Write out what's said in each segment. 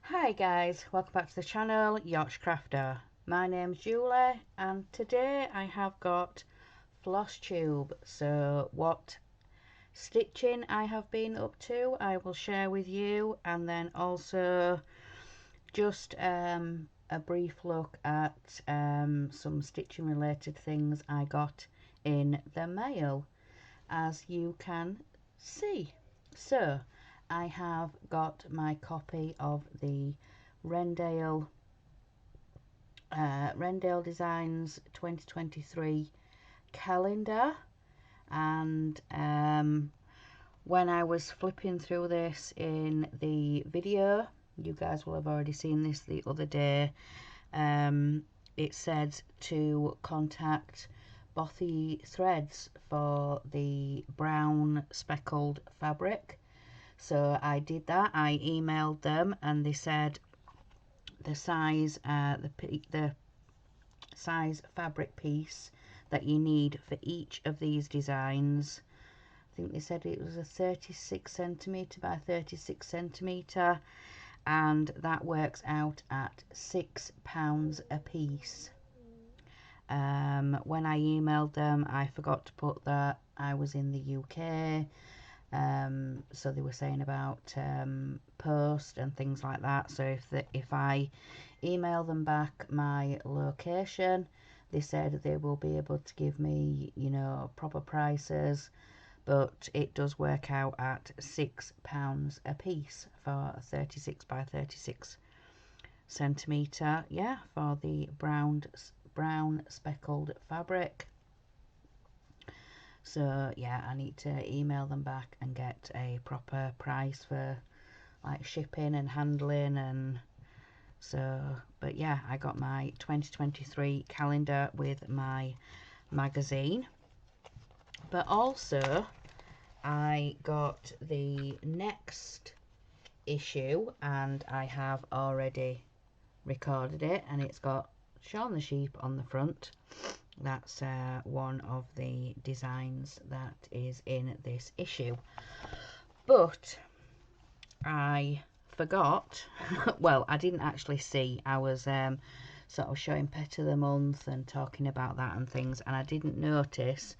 Hi guys, welcome back to the channel, Yorkshire Crafter. My name's Julie and today I have got Flosstube. So what stitching I have been up to I will share with you, and then also just a brief look at some stitching related things I got in the mail, as you can see. So I have got my copy of the Rendale Designs 2023 calendar, and when I was flipping through this in the video, you guys will have already seen this the other day, it said to contact Bothy Threads for the brown speckled fabric. So I did that. I emailed them and they said the size the size fabric piece that you need for each of these designs, I think they said it was a 36 centimeter by 36 centimeter, and that works out at £6 a piece. When I emailed them, I forgot to put that I was in the UK. So they were saying about post and things like that. So if I email them back my location, they said they will be able to give me, you know, proper prices, but it does work out at £6 a piece for a 36 by 36 centimeter, yeah, for the brown speckled fabric. So yeah, I need to email them back and get a proper price for like shipping and handling, and so, but yeah, I got my 2023 calendar with my magazine, but also I got the next issue and I have already recorded it, and it's got Shaun the Sheep on the front. That's one of the designs that is in this issue. But I forgot, well, I didn't actually see, I was sort of showing Pet of the Month and talking about that and things, and I didn't notice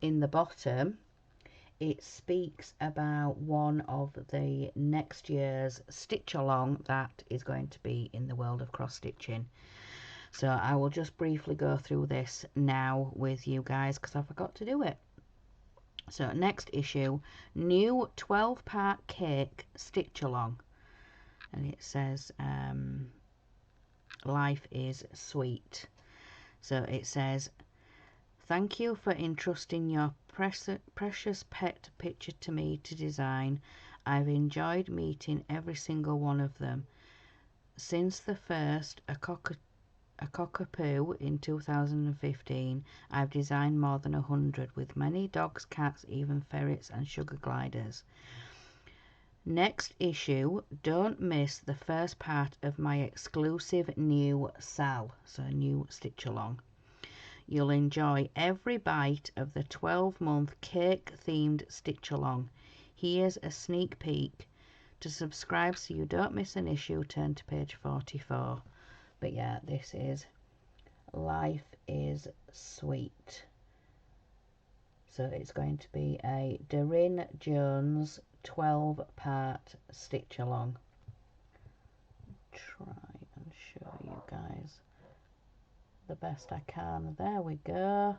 in the bottom it speaks about one of the next year's stitch along that is going to be in the world of cross stitching. So I will just briefly go through this now with you guys because I forgot to do it. So next issue, new 12-part cake stitch along, and it says life is sweet. So it says, thank you for entrusting your precious pet picture to me to design. I've enjoyed meeting every single one of them. Since the first, a cockapoo in 2015, I've designed more than 100, with many dogs, cats, even ferrets and sugar gliders. Next issue, don't miss the first part of my exclusive new Sal, so a new stitch along. You'll enjoy every bite of the 12-month cake themed stitch along. Here's a sneak peek. To subscribe so you don't miss an issue, turn to page 44. But yeah, this is Life is Sweet. So it's going to be a Doreen Jones 12-part stitch along. Try and show you guys the best I can. There we go.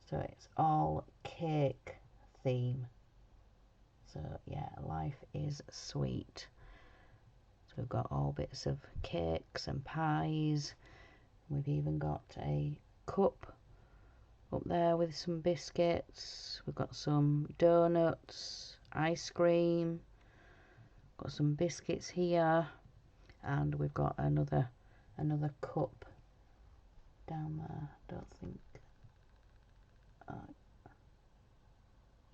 So it's all cake theme. So yeah, Life is Sweet. So we've got all bits of cakes and pies. We've even got a cup up there with some biscuits. We've got some donuts, ice cream, got some biscuits here, and we've got another cup down there. Don't think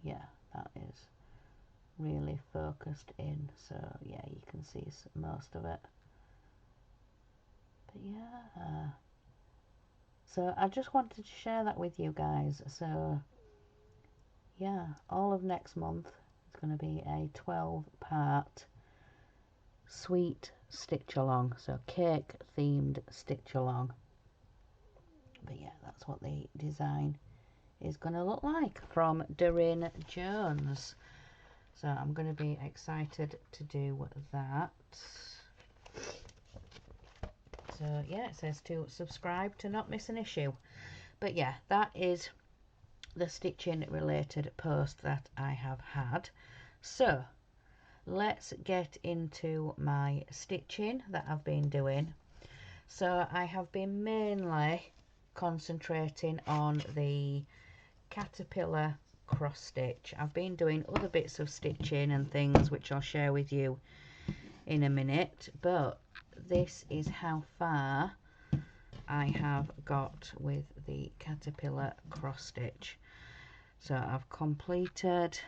yeah, that is really focused in, so yeah, you can see most of it. But yeah, So I just wanted to share that with you guys. So yeah, all of next month is going to be a 12-part sweet stitch along, so cake themed stitch along. But yeah, that's what the design is going to look like from Doreen Jones. So I'm going to be excited to do that. So yeah, it says to subscribe to not miss an issue. But yeah, that is the stitching related post that I have had. So let's get into my stitching that I've been doing. So I have been mainly concentrating on the caterpillar cross stitch. I've been doing other bits of stitching and things which I'll share with you in a minute, but this is how far I have got with the caterpillar cross stitch. So I've completed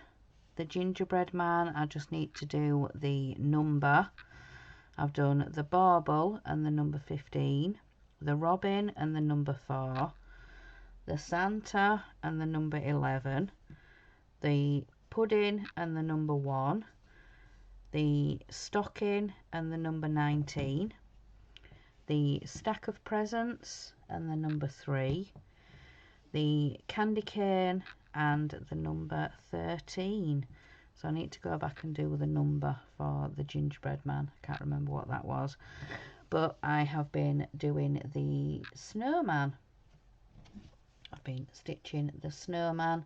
the gingerbread man. I just need to do the number. I've done the bauble and the number 15, the robin and the number 4, the Santa and the number 11, the pudding and the number 1, the stocking and the number 19, the stack of presents and the number 3, the candy cane and the number 13. So I need to go back and do the number for the gingerbread man. I can't remember what that was. But I have been doing the snowman. I've been stitching the snowman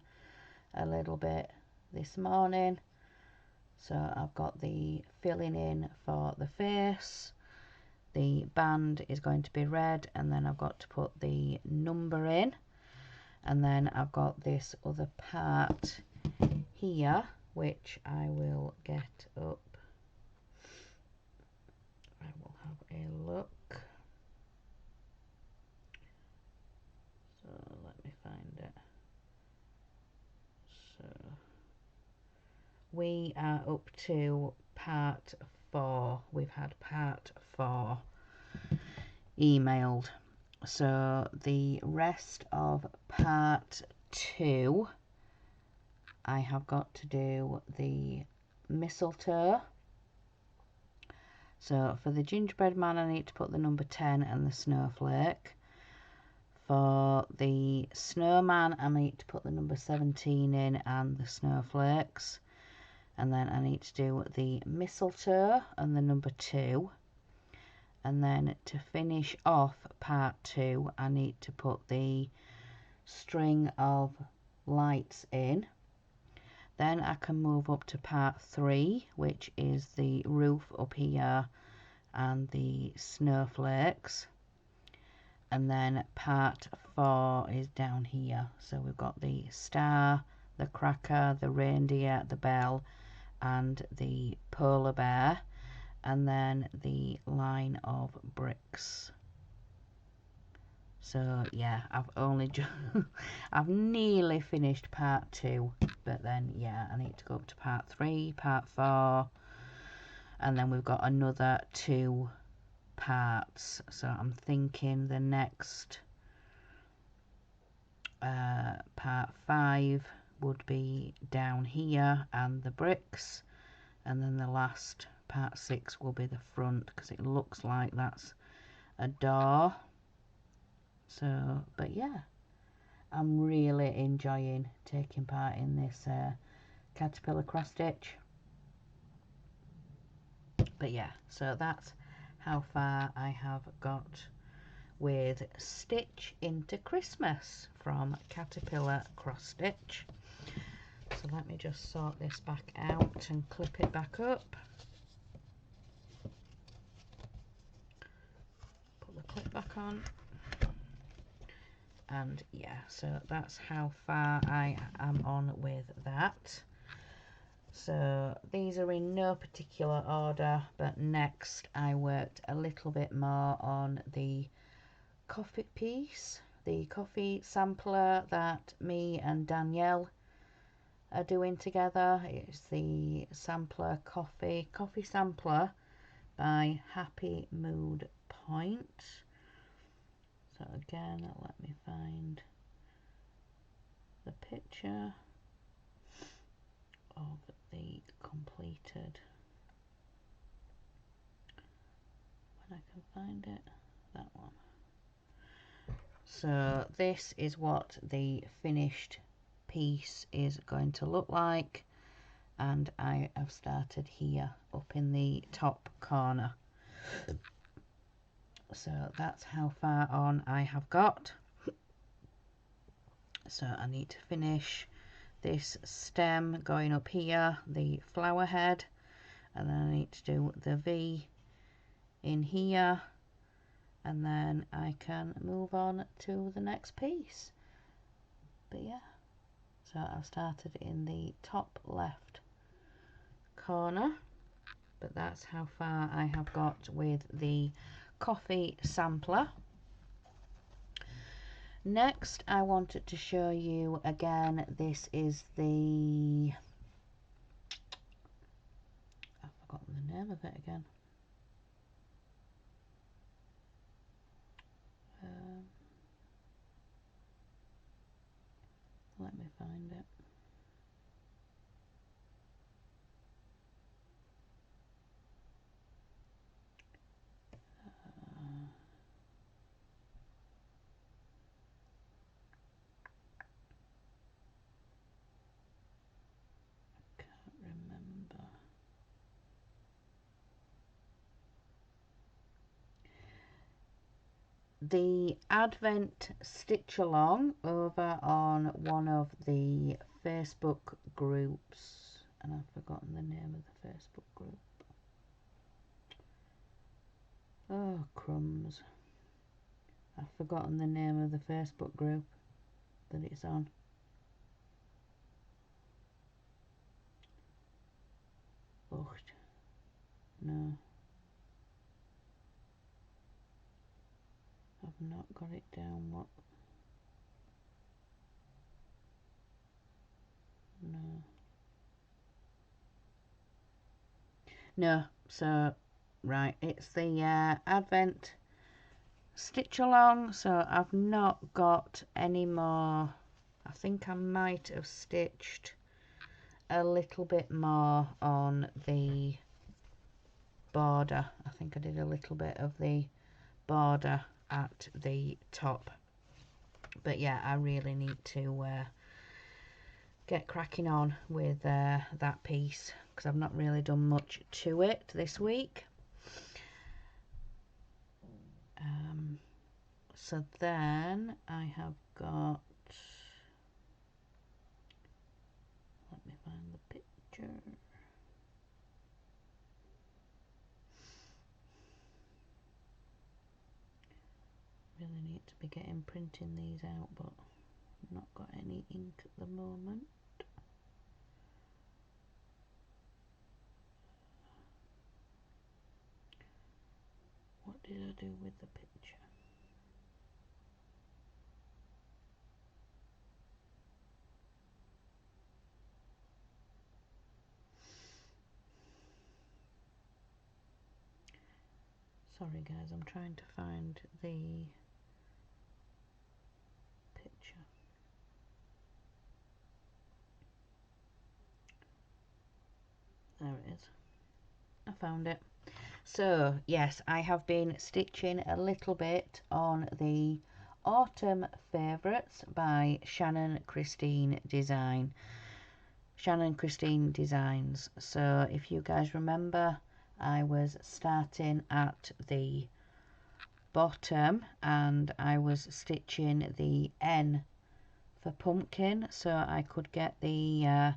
a little bit this morning. So I've got the filling in for the face. The band is going to be red, and then I've got to put the number in. And then I've got this other part here, which I will get up. I will have a look. So let me find it. So we are up to part 4. We've had part 4 emailed. So the rest of part 2, I have got to do the mistletoe. So for the gingerbread man, I need to put the number 10 and the snowflake. For the snowman, I need to put the number 17 in and the snowflakes. And then I need to do the mistletoe and the number 2. And then to finish off part 2, I need to put the string of lights in. Then I can move up to part 3, which is the roof up here and the snowflakes. And then part 4 is down here. So we've got the star, the cracker, the reindeer, the bell, and the polar bear. And then the line of bricks. So yeah, I've only just I've nearly finished part 2, but then yeah, I need to go up to part 3, part 4, and then we've got another 2 parts. So I'm thinking the next part 5 would be down here and the bricks, and then the last part 6 will be the front, because it looks like that's a door. So but yeah, I'm really enjoying taking part in this caterpillar cross stitch. But yeah, so that's how far I have got with Stitch into Christmas from Caterpillar Cross Stitch. So let me just sort this back out and clip it back up. Put the clip back on. And yeah, so that's how far I am on with that. So these are in no particular order, but next I worked a little bit more on the coffee piece, the coffee sampler that me and Danielle are doing together. It's the sampler coffee sampler by Happy Mood Point. So So again, let me find the picture of the completed, when I can find it, that one. So this is what the finished piece is going to look like, and I have started here up in the top corner. So that's how far on I have got. So I need to finish this stem going up here, the flower head, and then I need to do the V in here, and then I can move on to the next piece. But yeah, so I've started in the top left corner, but that's how far I have got with the coffee sampler. Next, I wanted to show you again, this is the, I've forgotten the name of it again. Let me find it. Can't remember. The Advent Stitch Along over on one of the Facebook groups, and I've forgotten the name of the Facebook group. Oh crumbs, I've forgotten the name of the Facebook group that it's on. Oh no, I've not got it down. What? No, so right, it's the Advent Stitch Along. So I've not got any more. I think I might have stitched a little bit more on the border. I think I did a little bit of the border at the top, but yeah, I really need to get cracking on with that piece, because I've not really done much to it this week. So then I have got, let me find the picture. Really need to be getting printing these out, but I've not got any ink at the moment. What did I do with the picture? Sorry guys, I'm trying to find the picture. There it is. I found it. So yes, I have been stitching a little bit on the Autumn Favourites by Shannon Christine Designs. So if you guys remember, I was starting at the bottom and I was stitching the N for pumpkin so I could get the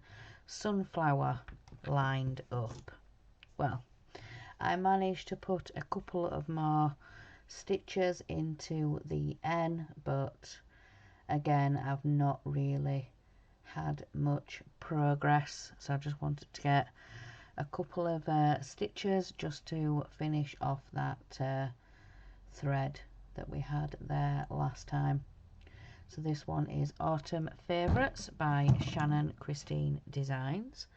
sunflower lined up. Well, I managed to put a couple of more stitches into the N, but again I've not really had much progress, so I just wanted to get a couple of stitches just to finish off that thread that we had there last time. So this one is Autumn Favourites by Shannon Christine Designs.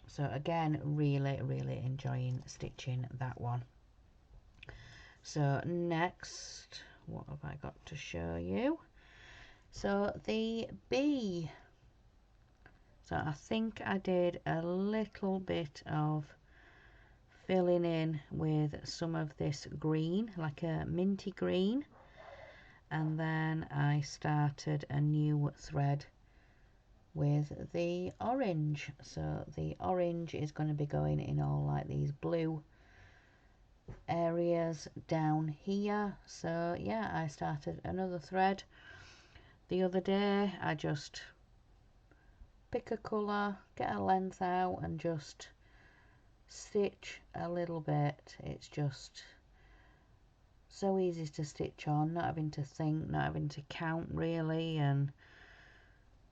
So again, really enjoying stitching that one. So next, what have I got to show you? So the bee, so I think I did a little bit of filling in with some of this green, like a minty green, and then I started a new thread with the orange. So the orange is going to be going in all like these blue areas down here. So yeah, I started another thread the other day. I just pick a colour, get a length out and just stitch a little bit. It's just so easy to stitch on, not having to think, not having to count really, and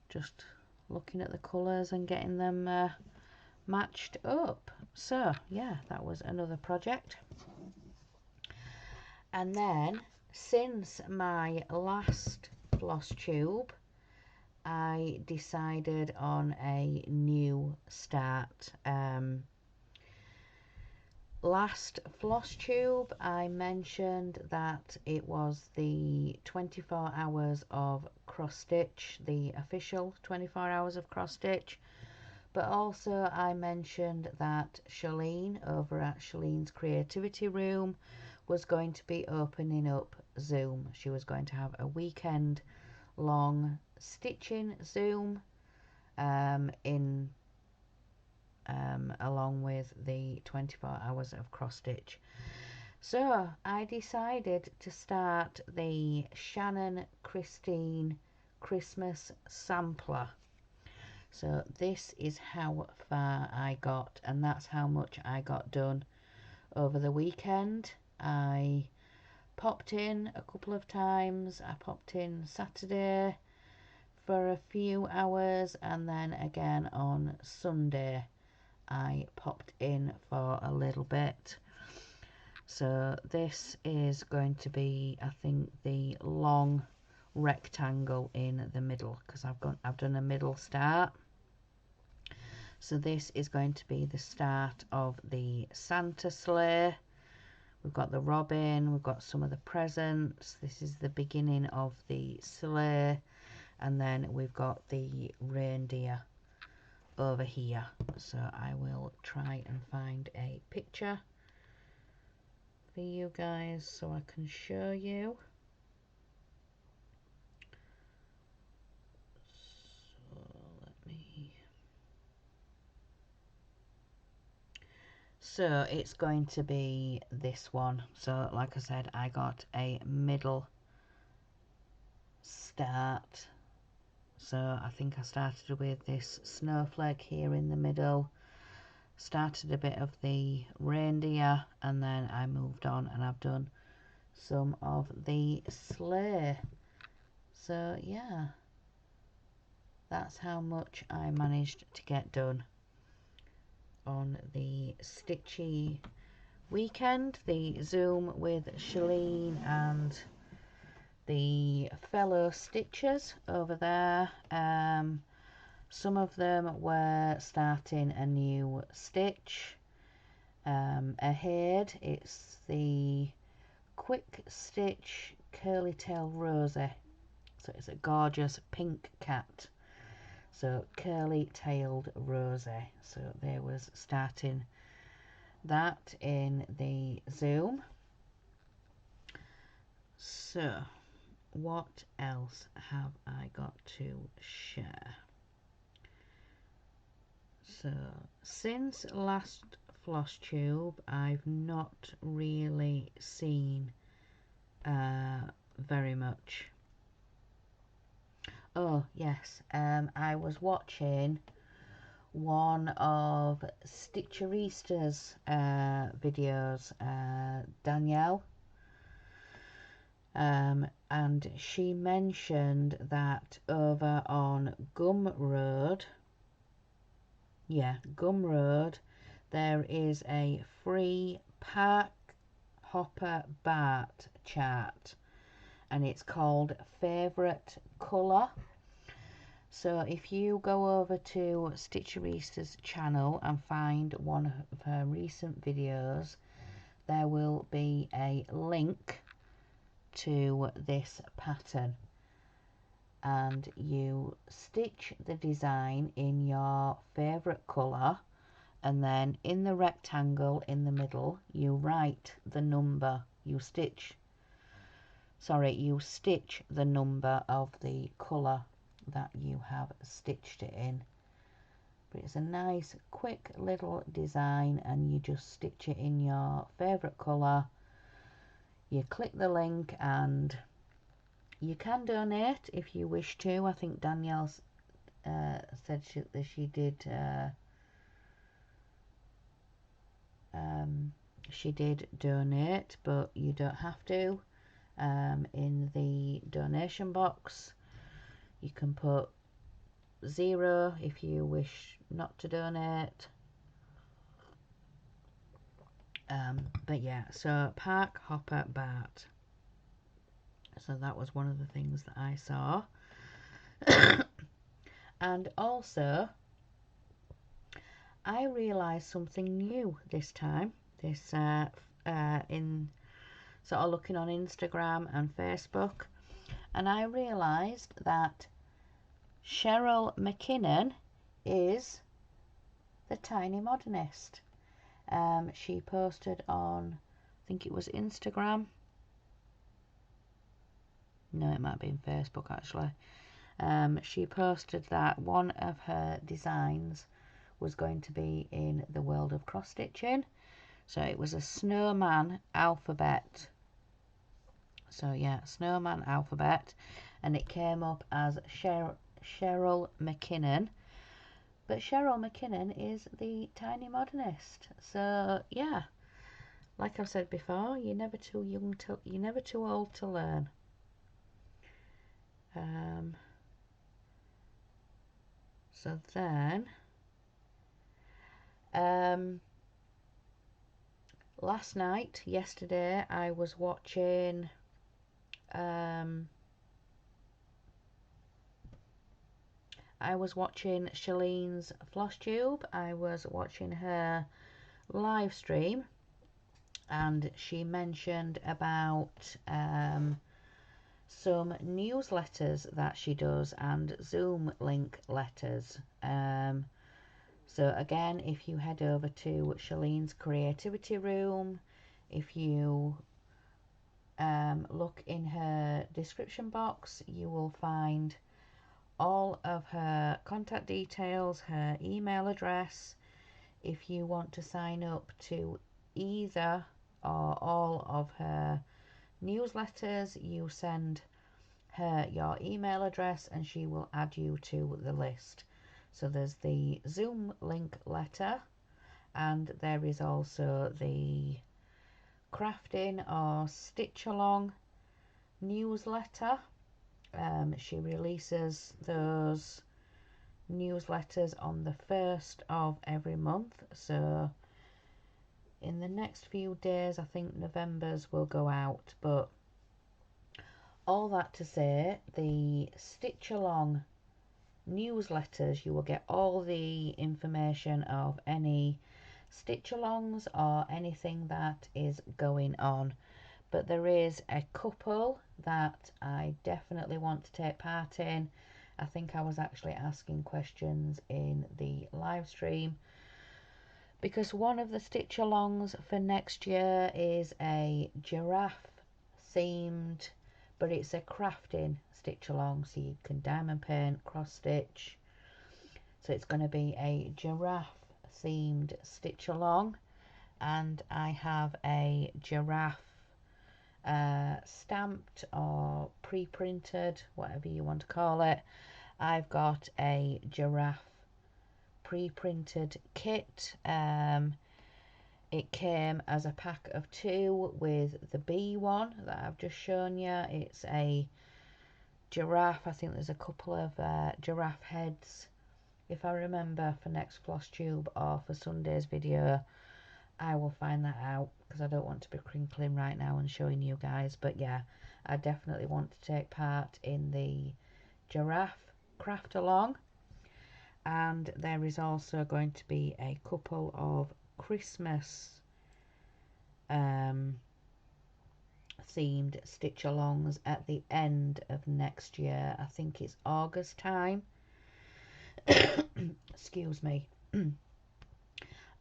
just looking at the colours and getting them matched up. So yeah, that was another project. And then since my last floss tube, I decided on a new start. Last floss tube I mentioned that it was the 24 hours of cross stitch, the official 24 hours of cross stitch, but also I mentioned that Shalene over at Shalene's Creativity Room was going to be opening up Zoom. She was going to have a weekend long stitching Zoom along with the 24 hours of cross stitch. So I decided to start the Shannon Christine Christmas sampler. So this is how far I got, and that's how much I got done over the weekend. I popped in a couple of times. I popped in Saturday for a few hours, and then again on Sunday I popped in for a little bit. So this is going to be, I think, the long rectangle in the middle, because I've done a middle start. So this is going to be the start of the Santa sleigh. We've got the robin, we've got some of the presents. This is the beginning of the sleigh, and then we've got the reindeer over here. So I will try and find a picture for you guys so I can show you. So let me, so it's going to be this one. So like I said, I got a middle start. So I think I started with this snowflake here in the middle, started a bit of the reindeer, and then I moved on and I've done some of the sleigh. So yeah, that's how much I managed to get done on the stitchy weekend, the Zoom with Shalene and the fellow stitchers over there. Some of them were starting a new stitch ahead. It's the Quick Stitch Curly Tail Rosie. So it's a gorgeous pink cat. So curly tailed Rosie. So they was starting that in the Zoom. So what else have I got to share? So since last floss tube, I've not really seen very much. Oh yes, I was watching one of Stitcherista's videos, Danielle, and she mentioned that over on Gumroad, there is a free Park Hopper Bart chart, and it's called Favourite Colour. So if you go over to Stitcherista's channel and find one of her recent videos, there will be a link to this pattern and you stitch the design in your favourite colour, and then in the rectangle in the middle you write the number, you stitch the number of the colour that you have stitched it in. But it's a nice quick little design, and you just stitch it in your favourite colour. You click the link and you can donate if you wish to. I think Danielle said she did donate, but you don't have to. In the donation box you can put 0 if you wish not to donate. But yeah, so Park Hopper Bart. So that was one of the things that I saw. And also I realised something new this time, in sort of looking on Instagram and Facebook, and I realised that Cheryl McKinnon is the Tiny Modernist. She posted on, I think it was Instagram. No, it might be in Facebook actually. She posted that one of her designs was going to be in the world of cross stitching. So it was a snowman alphabet. So yeah, snowman alphabet, and it came up as Cheryl McKinnon. But Cheryl McKinnon is the Tiny Modernist. So yeah, like I've said before, you're never too young to, you're never too old to learn. So then, yesterday, I was watching Shalene's Flosstube. I was watching her live stream, and she mentioned about some newsletters that she does and Zoom link letters. So again, if you head over to Shalene's Creativity Room, if you look in her description box, you will find all of her contact details, her email address. If you want to sign up to either or all of her newsletters, you send her your email address and she will add you to the list. So there's the Zoom link letter, and there is also the crafting or stitch along newsletter. She releases those newsletters on the 1st of every month, so in the next few days I think November's will go out. But all that to say, the stitch along newsletters, you will get all the information of any stitch alongs or anything that is going on. But there is a couple that I definitely want to take part in. I think I was actually asking questions in the live stream, because one of the stitch alongs for next year is a giraffe themed, but it's a crafting stitch along, so you can diamond paint, cross stitch. So it's going to be a giraffe themed stitch along, and I have a giraffe stamped or pre-printed, whatever you want to call it. I've got a giraffe pre-printed kit. It came as a pack of 2 with the B one that I've just shown you. It's a giraffe. I think there's a couple of giraffe heads, if I remember, for next Flosstube or for Sunday's video. I will find that out, because I don't want to be crinkling right now and showing you guys. But yeah, I definitely want to take part in the giraffe craft along. And there is also going to be a couple of Christmas themed stitch alongs at the end of next year. I think it's August time. Excuse me.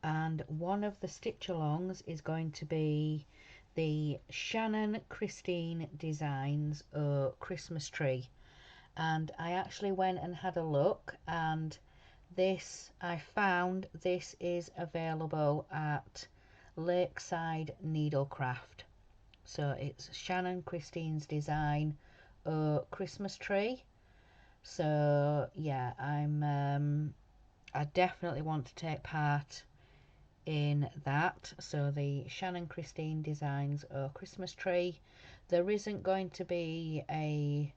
And one of the stitch alongs is going to be the Shannon Christine Designs Christmas tree. And I actually went and had a look, and this, I found this is available at Lakeside Needlecraft. So it's Shannon Christine's Design Christmas tree. So yeah, I definitely want to take part in that. So the Shannon Christine Designs Christmas tree. There isn't going to be a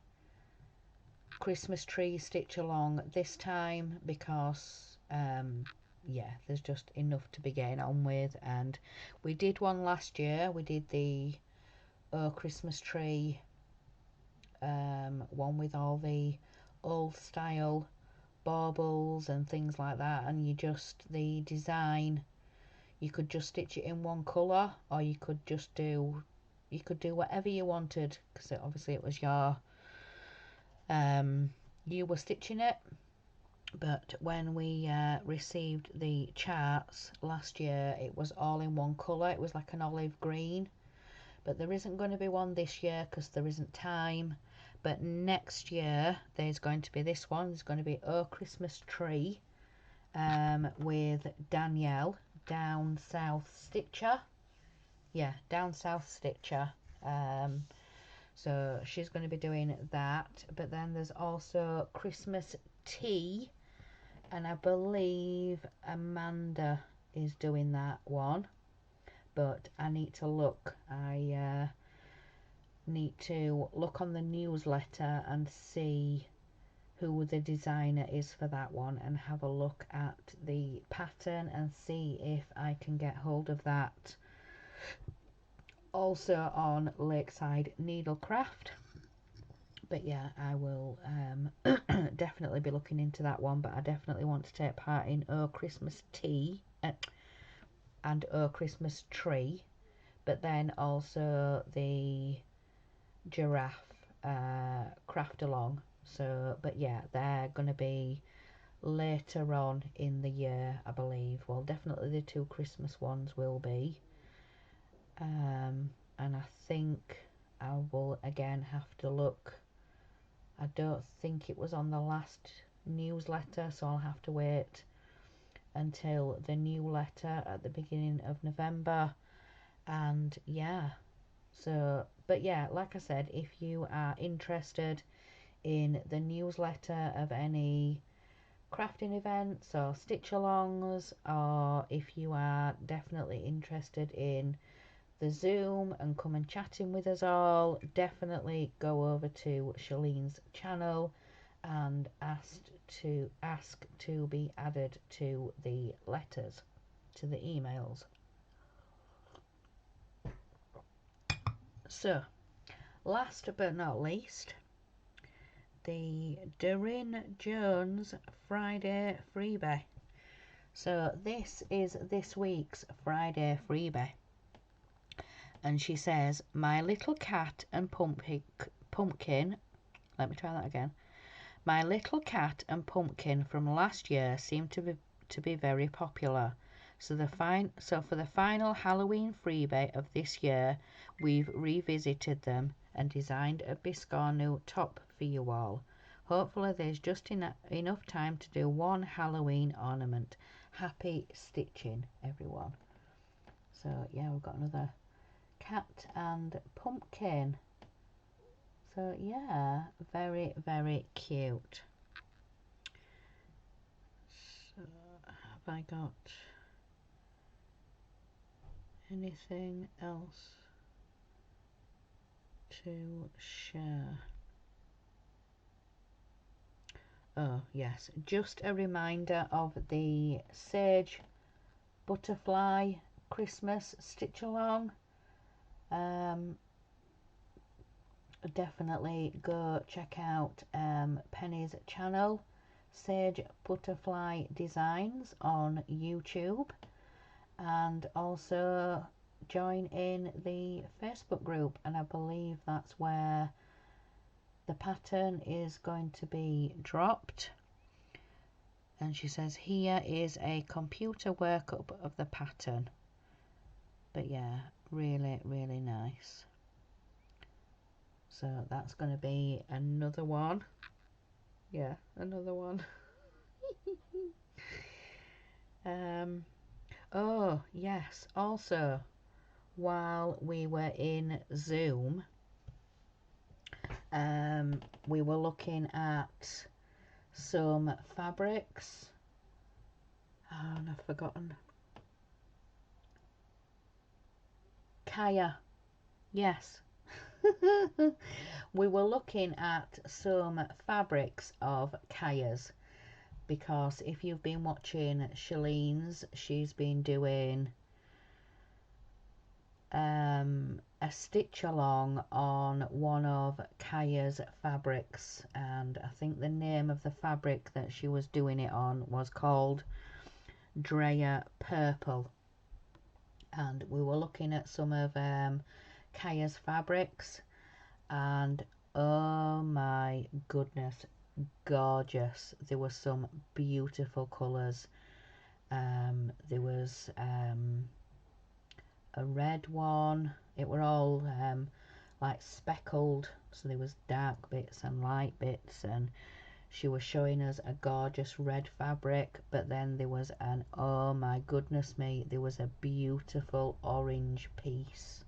Christmas tree stitch along this time because yeah, there's just enough to be getting on with. And we did one last year. We did the Christmas tree one with all the old style baubles and things like that, and you just, the design, you could just stitch it in one colour, or you could just do, you could do whatever you wanted, because obviously it was your you were stitching it. But when we received the charts last year, it was all in one colour. It was like an olive green. But there isn't going to be one this year because there isn't time. But next year there's going to be this one. There's going to be Oh Christmas Tree with Danielle, Down South Stitcher. Yeah, Down South Stitcher. So she's going to be doing that. But then there's also Christmas Tea, and I believe Amanda is doing that one. But I need to look. I need to look on the newsletter and see who the designer is for that one, and have a look at the pattern and see if I can get hold of that also on Lakeside Needlecraft. But yeah, I will definitely be looking into that one. But I definitely want to take part in Oh Christmas Tea and Oh Christmas Tree, but then also the giraffe craft along. So but yeah, they're gonna be later on in the year, I believe. Well, definitely the two Christmas ones will be, and I think I will again have to look. I don't think it was on the last newsletter, so I'll have to wait until the new letter at the beginning of November. And yeah, so but yeah, like I said, if you are interested in the newsletter of any crafting events or stitch alongs, or if you are definitely interested in the Zoom and come and chatting with us all, definitely go over to Shalene's channel and ask to be added to the letters, to the emails. So last but not least, the Doreen Jones Friday freebie. So this is this week's Friday freebie, and she says, my little cat and pumpkin, let me try that again. My little cat and pumpkin from last year seem to be very popular. So for the final Halloween freebie of this year, we've revisited them and designed a Biscarnu top for you all. Hopefully there's just enough time to do one Halloween ornament. Happy stitching, everyone. So yeah, we've got another cat and pumpkin. So yeah, very, very cute. So have I got anything else to share? Oh yes, just a reminder of the Sage Butterfly Christmas stitch along. Definitely go check out Penny's channel, Sage Butterfly Designs on YouTube, and also join in the Facebook group, and I believe that's where the pattern is going to be dropped. And she says here is a computer workup of the pattern. But yeah, really, really nice. So that's going to be another one. Yeah, another one. Oh yes, also while we were in Zoom, we were looking at some fabrics. Oh, and I've forgotten. Kaya, yes. We were looking at some fabrics of Kaya's, because if you've been watching Shalene's, she's been doing a stitch along on one of Kaya's fabrics, and I think the name of the fabric that she was doing it on was called Dreyer Purple. And we were looking at some of Kaya's fabrics, and oh my goodness, gorgeous. There were some beautiful colours. There was a red one. It were all like speckled, so there was dark bits and light bits, and she was showing us a gorgeous red fabric, but then there was an, oh my goodness me, there was a beautiful orange piece.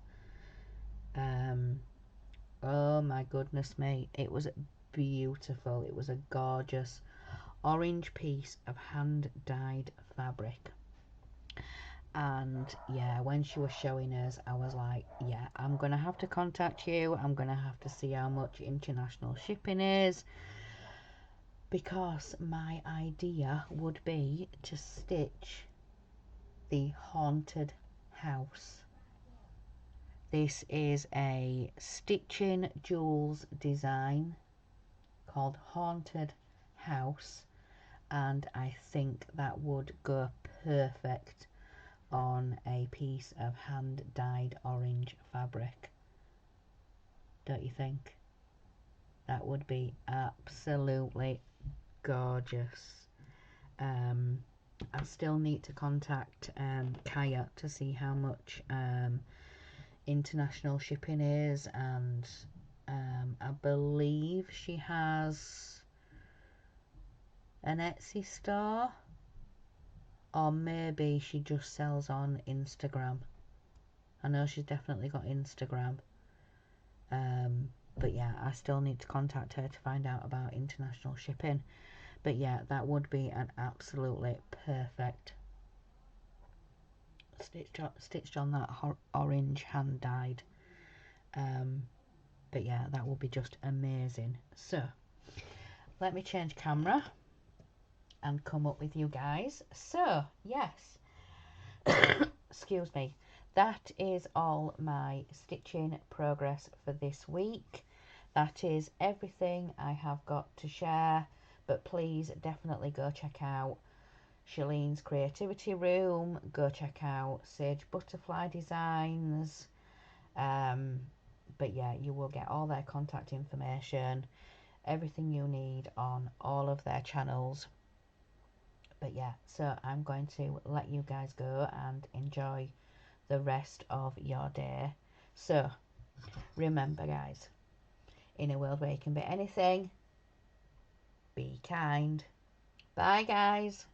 Oh my goodness me, it was beautiful. It was a gorgeous orange piece of hand dyed fabric. And yeah, when she was showing us, I was like, yeah, I'm gonna have to contact you. I'm gonna have to see how much international shipping is, because my idea would be to stitch the haunted house. This is a Stitching Jewels design called Haunted House, and I think that would go perfect on a piece of hand dyed orange fabric. Don't you think? That would be absolutely gorgeous. I still need to contact Kaya to see how much international shipping is, and I believe she has an Etsy store, or maybe she just sells on Instagram. I know she's definitely got Instagram. But yeah, I still need to contact her to find out about international shipping. But yeah, that would be an absolutely perfect stitched on that orange hand dyed. But yeah, that will be just amazing. So let me change camera and come up with you guys. So yes, excuse me, that is all my stitching progress for this week. That is everything I have got to share, but please definitely go check out Shalene's Creativity Room, go check out Sage Butterfly Designs. But yeah, you will get all their contact information, everything you need on all of their channels. But yeah, so I'm going to let you guys go and enjoy the rest of your day. So remember guys, in a world where you can be anything, be kind. Bye guys.